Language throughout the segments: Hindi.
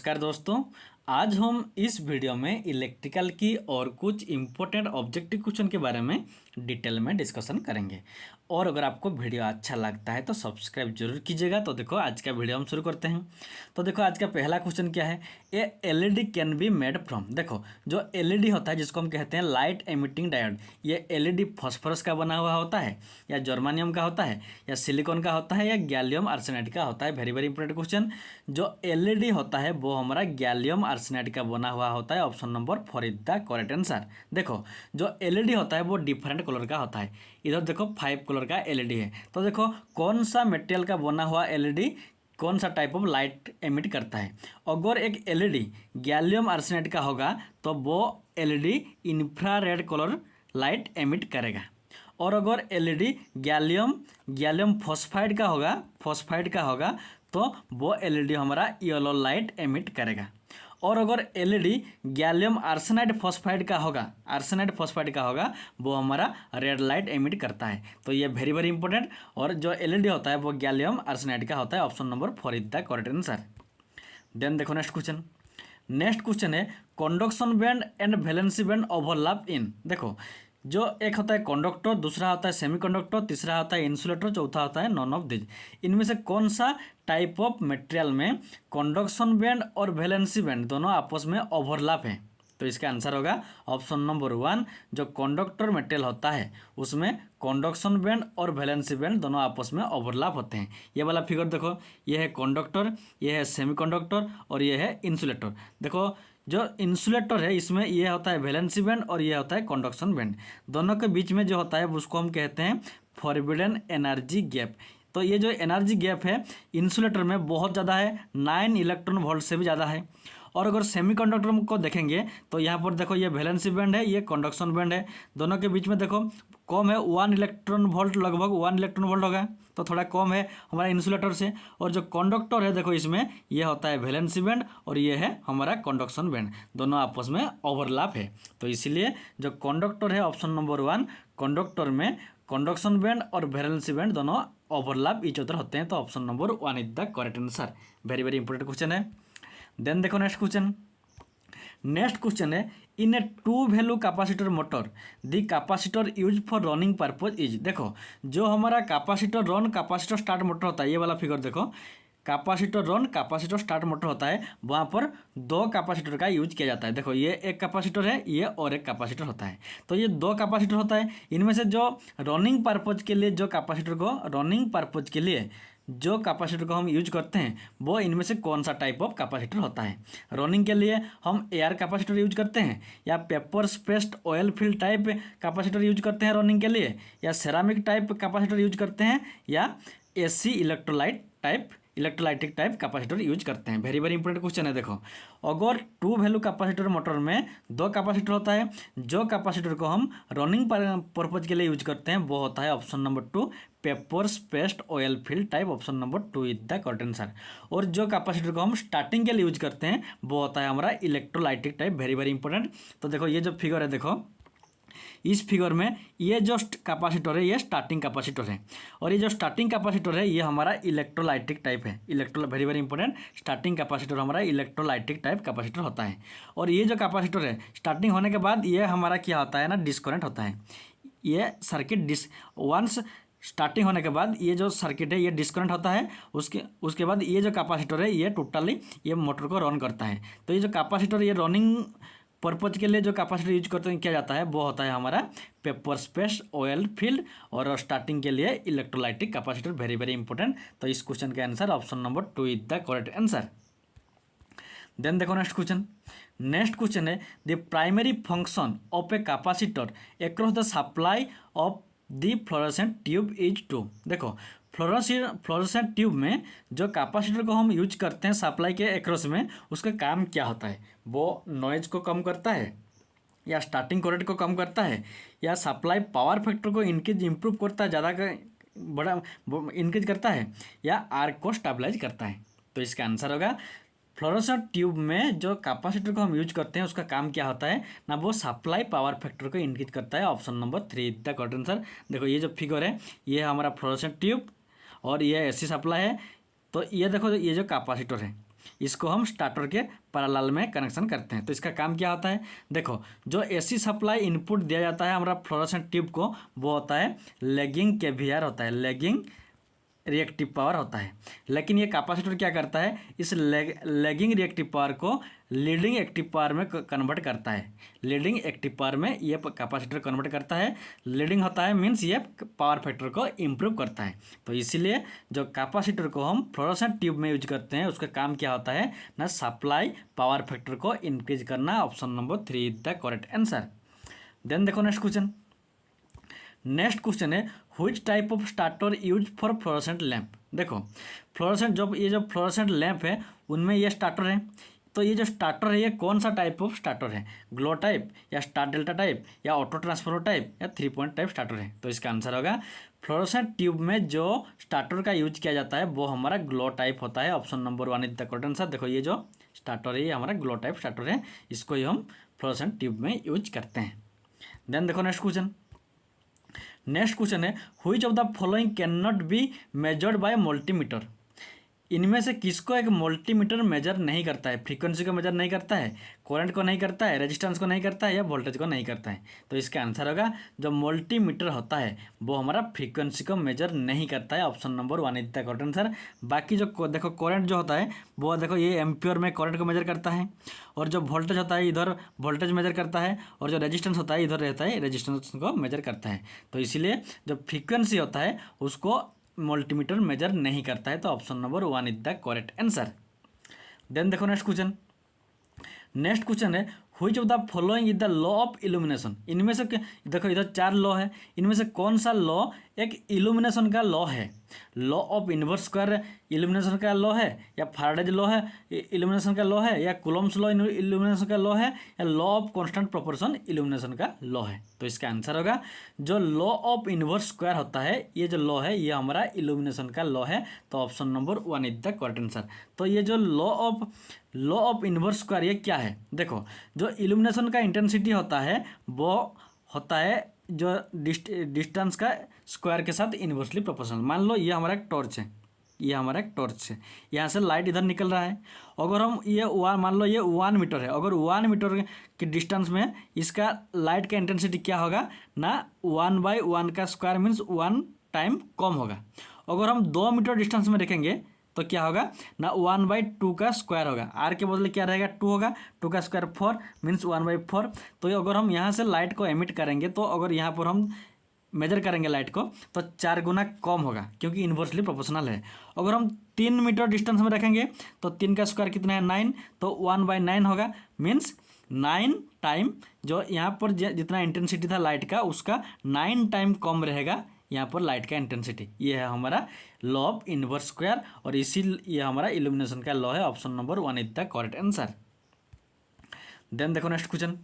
नमस्कार दोस्तों। आज हम इस वीडियो में इलेक्ट्रिकल की और कुछ इम्पोर्टेंट ऑब्जेक्टिव क्वेश्चन के बारे में डिटेल में डिस्कशन करेंगे। और अगर आपको वीडियो अच्छा लगता है तो सब्सक्राइब जरूर कीजिएगा। तो देखो आज का वीडियो हम शुरू करते हैं। तो देखो आज का पहला क्वेश्चन क्या है, a LED can be made from. देखो जो एलईडी होता है जिसको हम कहते हैं लाइट एमिटिंग डायोड, ये एलईडी फॉस्फोरस का बना हुआ होता है या जर्मानियम का होता है या सिलिकॉन का होता है या गैलियम आर्सेनाइड का होता है। Very very important question. जो एलईडी होता है वो हमारा गैलियम आर्सेनाइड का बना हुआ होता है। Option number 4 is the correct answer. देखो जो एलईडी होता है वो डिफरेंट कलर का होता है। इधर देखो 5 कलर का एलईडी है। तो देखो कौन सा मटेरियल का बना हुआ एलईडी कौन सा टाइप ऑफ लाइट एमिट करता है। अगर एक एलईडी गैलियम आर्सेनाइड का होगा तो वो LED infrared colour light emit करेगा। और अगर एलईडी गैलियम फॉस्फाइड का होगा तो वो एलईडी हमारा येलो लाइट एमिट करेगा। और अगर एलईडी गैलियम आर्सेनाइड फॉस्फाइड का होगा वो हमारा रेड लाइट एमिट करता है। तो ये वेरी वेरी इंपॉर्टेंट। और जो एलईडी होता है वो गैलियम आर्सेनाइड का होता है। Option number 4 is the correct answer. Then देखो नेक्स्ट क्वेश्चन है conduction band and valency band overlapping. देखो जो एक होता है कंडक्टर, दूसरा होता है सेमीकंडक्टर, तीसरा होता है इंसुलेटर, चौथा होता है नॉन ऑफ दिस। इनमें से कौन सा टाइप ऑफ मटेरियल में कंडक्शन बैंड और वैलेंसी बैंड दोनों आपस में ओवरलैप है। तो इसका आंसर होगा ऑप्शन नंबर 1। जो कंडक्टर मटेरियल होता है उसमें कंडक्शन बैंड और वैलेंसी बैंड दोनों आपस में ओवरलैप होते हैं। ये वाला फिगर देखो, ये है कंडक्टर, ये है सेमीकंडक्टर और ये है इंसुलेटर। देखो जो इंसुलेटर है इसमें ये होता है वैलेंसी बैंड और ये होता है कंडक्शन बैंड। दोनों के बीच में जो होता है उसको हम कहते हैं फॉरबिडन एनर्जी गैप। तो ये जो एनर्जी गैप है इंसुलेटर में बहुत ज़्यादा है, 9 इलेक्ट्रॉन वोल्ट से भी ज़्यादा है। और अगर सेमीकंडक्टर को देखेंगे तो यहाँ पर देखो ये वैलेंसी बैंड है, ये कंडक्शन बैंड है। दोनों के बीच में देखो कम है, 1 इलेक्ट्रॉन वोल्ट, लगभग 1 इलेक्ट्रॉन वोल्ट होगा, तो थोड़ा कम है हमारा इंसुलेटर से। और जो कंडक्टर है देखो इसमें ये होता है वैलेंसी बैंड और ये है हमारा कंडक्शन बैंड, दोनों आपस में ओवरलैप है। तो इसीलिए जो कंडक्टर है ऑप्शन नंबर 1, कंडक्टर में कंडक्शन बैंड और वैलेंसी बैंड दोनों ओवरलैप ईच अदर होते हैं। तो option number 1 is the correct answer. Very very important question है। देन देखो नेक्स्ट क्वेश्चन है इन ए 2 value capacitor motor the capacitor use for running purpose is. देखो जो हमारा कैपेसिटर स्टार्ट मोटर होता है, ये वाला फिगर देखो, कैपेसिटर स्टार्ट मोटर होता है, वहाँ पर 2 कैपेसिटर का यूज किया जाता है। देखो ये एक कैपेसिटर है, ये और एक कैपेसिटर होता है। तो ये 2 कैपेसिटर होता है। इनमें से जो रनिंग पर्पज के लिए जो कैपेसिटर को हम यूज करते हैं वो इनमें से कौन सा टाइप ऑफ कैपेसिटर होता है। रनिंग के लिए हम एयर कैपेसिटर यूज करते हैं या paper spaced oil field type capacitor use करते हैं रनिंग के लिए, या सेरामिक टाइप कैपेसिटर यूज करते हैं, या AC electrolytic type capacitor use करते हैं। वेरी वेरी इंपॉर्टेंट क्वेश्चन है। देखो अगर 2 वैल्यू कैपेसिटर मोटर में 2 कैपेसिटर होता है, जो कैपेसिटर को हम रनिंग पर्पज के लिए यूज करते हैं वो होता है option number 2 paper spaced oil field type. Option number 2 is the correct answer. और जो कैपेसिटर को हम स्टार्टिंग के लिए यूज करते हैं वो होता है हमारा electrolytic type. Very very important. तो देखो ये जो फिगर है, देखो इस फिगर में ये जो कैपेसिटर है ये स्टार्टिंग कैपेसिटर है, और ये जो स्टार्टिंग कैपेसिटर है ये हमारा इलेक्ट्रोलाइटिक टाइप है। Very very important, starting capacitor हमारा इलेक्ट्रोलाइटिक टाइप कैपेसिटर होता है। और ये जो कैपेसिटर है स्टार्टिंग होने के बाद ये हमारा क्या होता है ना, डिस्कनेक्ट होता है। ये सर्किट वंस स्टार्टिंग होने के बाद ये जो सर्किट है ये डिस्कनेक्ट होता है। उसके बाद ये जो कैपेसिटर है ये टोटली ये मोटर को रन करता है। तो ये जो कैपेसिटर ये रनिंग पर्पज के लिए जो कैपेसिटर यूज करते हैं किया जाता है वो होता है हमारा पेपर स्पेस ऑयल फील्ड, और स्टार्टिंग के लिए electrolytic capacitor. Very very important. तो इस क्वेश्चन का answer option number 2 is the correct answer. Then देखो नेक्स्ट क्वेश्चन है the primary function of a capacitor across the supply of the fluorescent tube is to. देखो फ्लोरेसेंट ट्यूब में जो कैपेसिटर को हम यूज करते हैं सप्लाई के एक्रॉस में, उसका काम क्या होता है। वो नॉइज को कम करता है, या स्टार्टिंग करंट को कम करता है, या सप्लाई पावर फैक्टर को इंप्रूव करता है, ज़्यादा बड़ा इंक्रीज करता है, या आर्क को स्टेबलाइज करता है। तो इसका आंसर होगा फ्लोरेसेंट ट्यूब में जो कैपेसिटर को हम यूज करते हैं उसका काम क्या होता है ना, वो सप्लाई पावर फैक्टर को इंक्रीज करता है। Option number 3 the correct answer. देखो ये जो फिगर है ये हमारा फ्लोरेसेंट ट्यूब और ये एसी सप्लाई है। तो ये देखो ये जो कैपेसिटर है इसको हम स्टार्टर के पैरेलल में कनेक्शन करते हैं। तो इसका काम क्या होता है, देखो जो एसी सप्लाई इनपुट दिया जाता है हमारा फ्लोरोसेंट ट्यूब को, वो होता है लैगिंग केवीआर होता है, लैगिंग रिएक्टिव पावर होता है। लेकिन ये कैपेसिटर क्या करता है, इस लैगिंग रिएक्टिव पावर को लीडिंग एक्टिव पावर में कन्वर्ट करता है। लीडिंग एक्टिव पावर में ये कैपेसिटर कन्वर्ट करता है। लीडिंग होता है मीन्स ये पावर फैक्टर को इम्प्रूव करता है। तो इसीलिए जो कैपेसिटर को हम फ्लोरोसेंट ट्यूब में यूज करते हैं उसका काम क्या होता है ना, सप्लाई पावर फैक्टर को इंक्रीज करना। Option number 3 is the correct answer. Then देखो नेक्स्ट क्वेश्चन। नेक्स्ट क्वेश्चन है which type of starter use for fluorescent lamp. देखो फ्लोरोसेंट जो फ्लोरोसेंट लैंप है उनमें ये स्टार्टर है। तो ये जो स्टार्टर है ये कौन सा टाइप ऑफ स्टार्टर है, ग्लो टाइप या स्टार डेल्टा टाइप या ऑटो ट्रांसफॉर्मर टाइप या 3 पॉइंट टाइप स्टार्टर है। तो इसका आंसर होगा फ्लोरोसेंट ट्यूब में जो स्टार्टर का यूज किया जाता है वो हमारा ग्लो टाइप होता है। Option number 1 is the correct answer. देखो ये जो स्टार्टर है ये हमारा ग्लो टाइप स्टार्टर है, इसको ही हम फ्लोरोसेंट ट्यूब में यूज करते हैं। देन देखो नेक्स्ट क्वेश्चन। नेक्स्ट क्वेश्चन है which of the following can not be measured by multimeter. इनमें से किसको एक मल्टीमीटर मेजर नहीं करता है, फ्रीक्वेंसी को मेजर नहीं करता है, करंट को नहीं करता है, रेजिस्टेंस को नहीं करता है या वोल्टेज को नहीं करता है। तो इसका आंसर होगा जो मल्टीमीटर होता है वो हमारा फ्रीक्वेंसी को मेजर नहीं करता है। Option number 1 is the correct answer. बाकी जो देखो करंट जो होता है वो देखो ये एम्पियर में करंट को मेजर करता है, और जो वोल्टेज होता है इधर वोल्टेज मेजर करता है, और जो रेजिस्टेंस होता है इधर रहता है रेजिस्टेंस को मेजर करता है। तो इसीलिए जो फ्रीक्वेंसी होता है उसको मल्टीमीटर मेजर नहीं करता है। तो option number 1 is the correct answer. Then देखो नेक्स्ट क्वेश्चन। नेक्स्ट क्वेश्चन है which of the following is the law of illumination. इनमें से देखो इधर 4 लॉ है, इनमें से कौन सा लॉ एक इल्यूमिनेशन का लॉ है। Law of inverse square illumination का लॉ है, या फाराडेज लॉ है इल्यूमिनेशन का लॉ है, या कुलोम्स लॉ इल्यूमिनेशन का लॉ है, या law of constant proportion illumination का लॉ है। तो इसका आंसर होगा जो लॉ ऑफ इनवर्स स्क्वायर होता है, ये जो लॉ है ये हमारा इल्यूमिनेशन का लॉ है। तो option number 1 is the correct answer. तो ये जो लॉ ऑफ इनवर्स स्क्वायर ये क्या है, देखो जो इल्यूमिनेशन का इंटेंसिटी होता है वो होता है जो डिस्टेंस का स्क्वायर के साथ इन्वर्सली प्रोपोर्शनल। मान लो ये हमारा एक टॉर्च है, ये हमारा एक टॉर्च है, यहाँ से लाइट इधर निकल रहा है। अगर हम ये मान लो ये 1 मीटर है, अगर 1 मीटर की डिस्टेंस में इसका लाइट का इंटेंसिटी क्या होगा ना, 1/1 का स्क्वायर मीन्स 1 टाइम कम होगा। अगर हम 2 मीटर डिस्टेंस में रखेंगे तो क्या होगा ना, 1/2 का स्क्वायर होगा। आर के बदले क्या रहेगा 2 होगा, 2 का स्क्वायर 4 मीन्स 1/4। तो अगर हम यहाँ से लाइट को एमिट करेंगे तो अगर यहाँ पर हम मेजर करेंगे लाइट को तो 4 गुना कम होगा क्योंकि इन्वर्सली प्रोपोर्शनल है। अगर हम 3 मीटर डिस्टेंस में रखेंगे तो 3 का स्क्वायर कितना है 9, तो 1/9 होगा मीन्स 9 टाइम जो यहाँ पर जितना इंटेंसिटी था लाइट का उसका 9 टाइम कम रहेगा यहाँ पर लाइट का इंटेंसिटी। ये है हमारा लॉ ऑफ इनवर्स स्क्वायर, और इसी ये हमारा इल्यूमिनेशन का लॉ है। Option number 1 is the correct answer. Then देखो next question.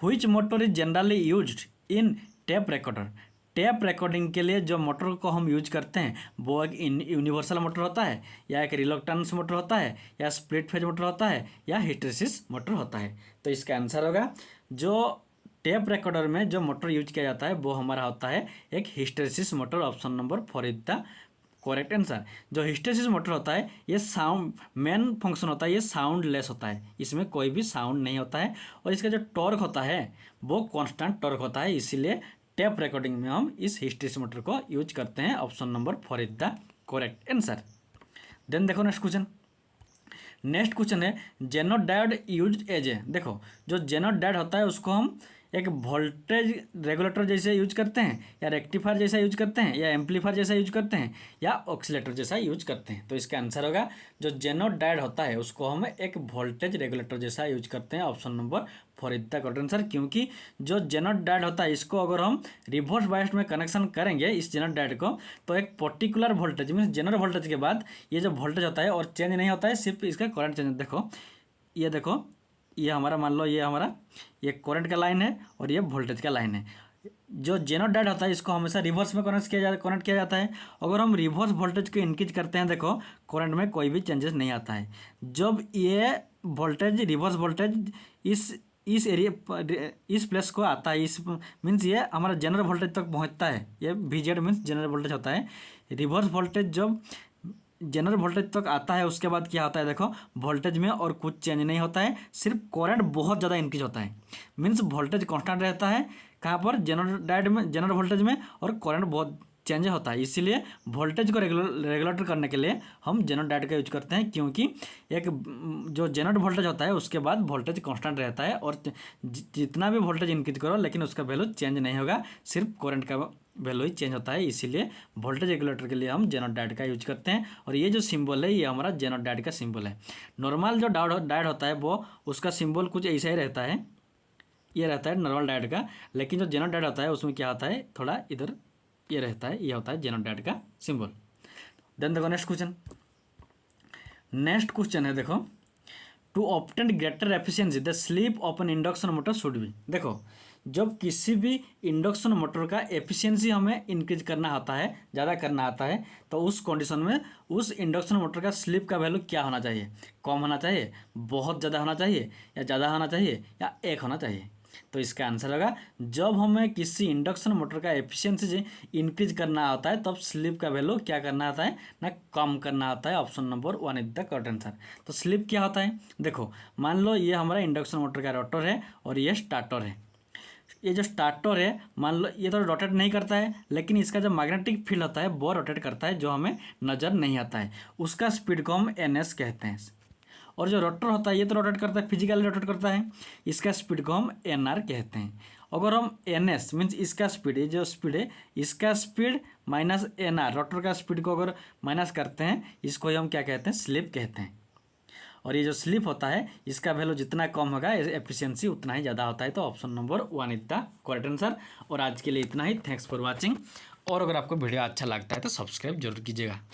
Which motor is generally used in tape recorder. Tape recording के लिए जो मोटर को हम यूज करते हैं वो एक यूनिवर्सल मोटर होता है, या एक रिलक्टेंस मोटर होता है, या स्प्लिट फेज मोटर होता है, या हिस्टैरिसीस मोटर होता है। तो इसका आंसर होगा जो टेप रिकॉर्डर में जो मोटर यूज किया जाता है वो हमारा होता है एक hysteresis motor. Option number 4 is the correct answer. जो हिस्टैरिसीस मोटर होता है ये साउंड मेन फंक्शन होता है, ये साउंड लेस होता है, इसमें कोई भी साउंड नहीं होता है, और इसका जो टॉर्क होता है वो कांस्टेंट टॉर्क होता है। इसीलिए टेप रिकॉर्डिंग में हम इस हिस्टैरिसीस मोटर को यूज करते हैं। Option number 4 is the correct answer. Then देखो नेक्स्ट क्वेश्चन। नेक्स्ट क्वेश्चन है Zener diode use as a. देखो जो जेनोड डायोड होता है उसको हम एक वोल्टेज रेगुलेटर जैसे यूज करते हैं, या रेक्टिफायर जैसा यूज करते हैं, या एम्पलीफायर जैसा यूज करते हैं, या ऑक्सीलेटर जैसा यूज करते हैं। तो इसका आंसर होगा जो जेनोड डायोड होता है उसको हम एक वोल्टेज रेगुलेटर जैसा यूज करते हैं। Option number 4 is the correct answer. क्योंकि जो जेनोड डायोड होता है इसको अगर हम रिवर्स बायस में कनेक्शन करेंगे इस जेनोड डायोड को, तो एक particular voltage means general voltage के बाद ये जो वोल्टेज होता है और चेंज नहीं होता है, सिर्फ इसका करंट चेंज। देखो ये हमारा मान लो ये हमारा ये करंट का लाइन है और ये वोल्टेज का लाइन है। जो जेनोड डायोड होता है इसको हमेशा रिवर्स में कनेक्ट किया जाता है। अगर हम रिवर्स वोल्टेज को इंक्रीज करते हैं देखो करंट में कोई भी चेंजेस नहीं आता है। जब ये वोल्टेज रिवर्स वोल्टेज इस एरिया इस प्लेस को आता है, इस मीन्स ये हमारा जनरल वोल्टेज तक पहुंचता है। ये VZ मीन्स जनरल वोल्टेज होता है। रिवर्स वोल्टेज जब जनरल वोल्टेज तक आता है उसके बाद क्या होता है, देखो वोल्टेज में और कुछ चेंज नहीं होता है, सिर्फ करंट बहुत ज़्यादा इंक्रीज होता है। मीन्स वोल्टेज कांस्टेंट रहता है कहाँ पर, जनरल डायोड में, जनरल वोल्टेज में, और करंट बहुत चेंज होता है। इसीलिए वोल्टेज को रेगुलेटर करने के लिए हम जनरल डायोड का यूज करते हैं, क्योंकि एक जो जनरल वोल्टेज होता है उसके बाद वोल्टेज कांस्टेंट रहता है, और जितना भी वोल्टेज इंक्रीज करो लेकिन उसका वैल्यू चेंज नहीं होगा, सिर्फ करंट का वैल्यू ही चेंज होता है। इसीलिए वोल्टेज रेगुलेटर के लिए हम जनरल डायोड का यूज करते हैं। और ये जो सिंबल है ये हमारा जनरल डायोड का सिंबल है। नॉर्मल जो डायोड होता है वो उसका सिंबल कुछ ऐसा ही रहता है, ये रहता है नॉर्मल डायोड का। लेकिन जो जनरल डायोड होता है उसमें क्या होता है, थोड़ा इधर ये रहता है, ये होता है जनरल डायोड का सिंबल। देन देखो नेक्स्ट क्वेश्चन। नेक्स्ट क्वेश्चन है देखो, to obtain greater efficiency the slip of an induction motor should be. देखो जब किसी भी इंडक्शन मोटर का एफिशिएंसी हमें इंक्रीज करना आता है, ज़्यादा करना आता है, तो उस कंडीशन में उस इंडक्शन मोटर का स्लीप का वैल्यू क्या होना चाहिए, कम होना चाहिए, बहुत ज़्यादा होना चाहिए, या ज़्यादा होना चाहिए, या एक होना चाहिए। तो इसका आंसर होगा, जब हमें किसी इंडक्शन मोटर का एफिशिएंसी इंक्रीज करना होता है तब स्लीप का वैल्यू क्या करना आता है ना, कम करना आता है। Option number 1 is the correct answer. तो स्लीप क्या होता है, देखो मान लो ये हमारा इंडक्शन मोटर का रोटर है और ये स्टार्टर है। ये जो स्टार्टर है मान लो ये तो रोटेट नहीं करता है, लेकिन इसका जो मैग्नेटिक फील्ड होता है वो रोटेट करता है, जो हमें नज़र नहीं आता है। उसका स्पीड को हम NS कहते हैं। और जो रोटर होता है ये तो रोटेट करता है, फिजिकली रोटेट करता है, इसका स्पीड को हम NR कहते हैं। अगर हम NS मीन्स इसका स्पीड, ये जो स्पीड है इसका स्पीड माइनस NR रोटर का स्पीड को अगर माइनस करते हैं, इसको हम क्या कहते हैं, स्लिप कहते हैं। और ये जो स्लिप होता है इसका वैल्यू जितना कम होगा एफिशिएंसी उतना ही ज़्यादा होता है। तो option number 1 is the correct answer. और आज के लिए इतना ही। Thanks for watching. और अगर आपको वीडियो अच्छा लगता है तो सब्सक्राइब जरूर कीजिएगा।